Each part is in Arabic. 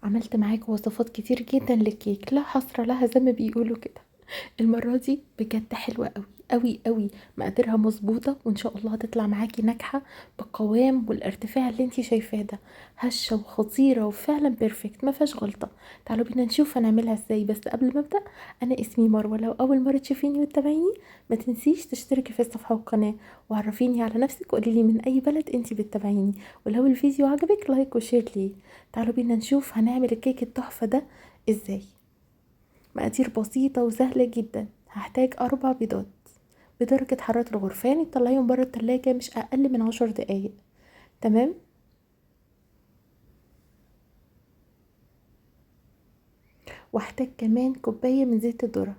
عملت معاك وصفات كتير جدا للكيك، لا حصر لها زي ما بيقولوا كده. المرة دي بجد حلوة قوي قوي قوي، مقاديرها مظبوطة وان شاء الله هتطلع معاكي ناجحة بالقوام والارتفاع اللي انتي شايفاه ده. هشة وخطيرة وفعلا بيرفكت، ما فيهاش غلطة. تعالوا بينا نشوف هنعملها ازاي. بس قبل ما ابدأ، انا اسمي مروة. لو اول مرة تشوفيني وتتابعيني ما تنسيش تشتركي في الصفحة والقناة، وعرفيني على نفسك وقوليلي من اي بلد انتي بتتابعيني. ولو الفيديو عجبك لايك وشير ليه. تعالوا بينا نشوف هنعمل الكيك التحفة ده ازاي. مقادير بسيطة وسهلة جدا. هحتاج 4 بيضات بدرجة حرارة الغرفة، يعني تطلعيهم برا التلاجة مش أقل من 10 دقايق. تمام. واحتاج كمان كوباية من زيت الذرة،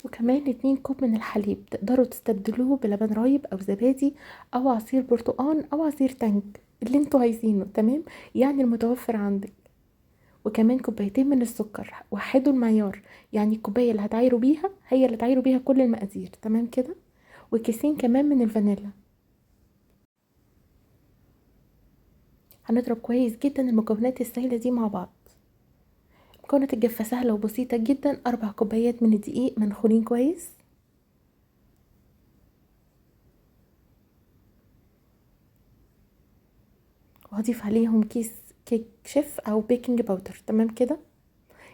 وكمان 2 كوب من الحليب. تقدروا تستبدلوه بلبن رايب أو زبادي أو عصير برتقان أو عصير تانج، اللي انتوا عايزينه. تمام، يعني المتوفر عندك. وكمان كوبايتين من السكر، وحدوا المعيار، يعني الكوباية اللي هتعايروا بيها هي اللي تعايروا بيها كل المقادير. تمام كده. وكيسين كمان من الفانيلا. هنضرب كويس جدا المكونات السائلة دي مع بعض. مكونات الجافة سهلة وبسيطة جدا. 4 كوبايات من الدقيق منخولين كويس، وهضيف عليهم كيس كيك شيف او بيكنج باودر. تمام كده،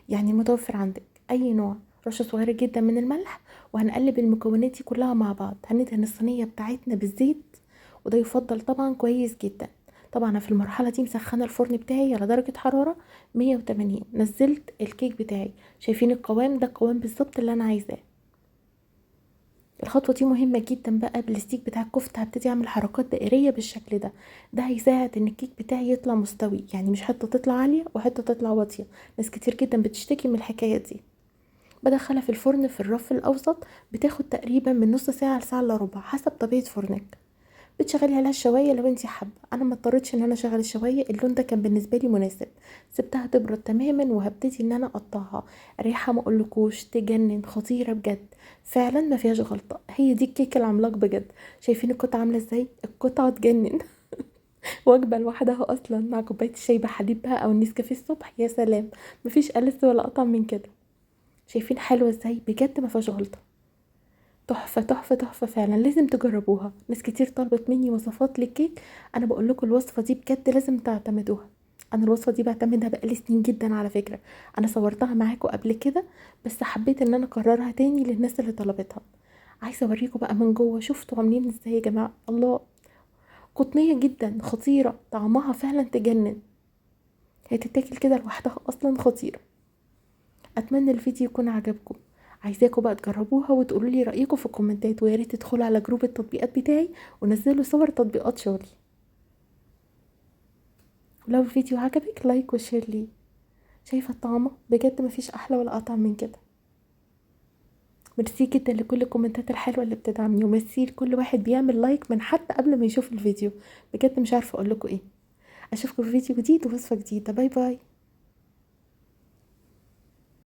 يعني متوفر عندك اي نوع. رشة صغيرة جدا من الملح. وهنقلب المكونات دي كلها مع بعض. هندهن الصينية بتاعتنا بالزيت، وده يفضل طبعا كويس جدا. طبعا انا في المرحلة دي مسخنة الفرن بتاعي على درجة حرارة 180. نزلت الكيك بتاعي. شايفين القوام ده؟ القوام بالظبط اللي انا عايزاه. الخطوة دي مهمة جدا. بقى بالستيك بتاع الكفتة هبتدي اعمل حركات دائرية بالشكل ده. ده هيساعد ان الكيك بتاعي يطلع مستوي، يعني مش حتة تطلع عالية وحتة تطلع واطية. ناس كتير جدا بتشتكي من الحكاية دي. بدخلها في الفرن في الرف الاوسط. بتاخد تقريبا من نص ساعة لساعة الا ربع حسب طبيعة فرنك. بتشغلي عليها الشوايه لو انتي حابه. انا ما اضطريتش ان انا اشغل الشوايه، اللون ده كان بالنسبه لي مناسب. سبتها تبرد تماما وهبتدي ان انا اقطعها. ريحه ما اقولكوش تجنن، خطيره بجد. فعلا ما فيهاش غلطه، هي دي الكيك العملاق بجد. شايفين القطعه عامله ازاي؟ القطعه تجنن. وجبه لوحدها اصلا، مع كوبايه الشاي بحليب بقى او النسكافيه الصبح، يا سلام. مفيش ألذ ولا اطعم من كده. شايفين حلوه ازاي؟ بجد ما فيهاش غلطه. تحفة تحفة تحفة، فعلا لازم تجربوها. ناس كتير طلبت مني وصفات للكيك. انا بقول لكم الوصفة دي بجد لازم تعتمدوها. انا الوصفة دي بعتمدها بقالي سنين جدا على فكرة. انا صورتها معاكم قبل كده، بس حبيت ان انا اكررها تاني للناس اللي طلبتها. عايزة اوريكم بقى من جوه. شفتوا عاملين ازاي يا جماعة؟ الله. قطنية جدا، خطيرة، طعمها فعلا تجنن. هي تتاكل كده لوحدها اصلا، خطيرة. اتمنى الفيديو يكون عجبكم. عايزاكم بقى تجربوها وتقولوا لي رايكم في الكومنتات، ويا ريت تدخلوا على جروب التطبيقات بتاعي ونزلوا صور تطبيقات شغلي. ولو الفيديو عجبك لايك وشير ليه. شايفه الطعمه؟ بجد مفيش احلى ولا اطعم من كده. ميرسي جدا لكل الكومنتات الحلوه اللي بتدعمني، وميرسي لكل واحد بيعمل لايك من حتى قبل ما يشوف الفيديو. بجد مش عارفه اقول لكم ايه. اشوفكم في فيديو جديد ووصفه جديده. باي باي.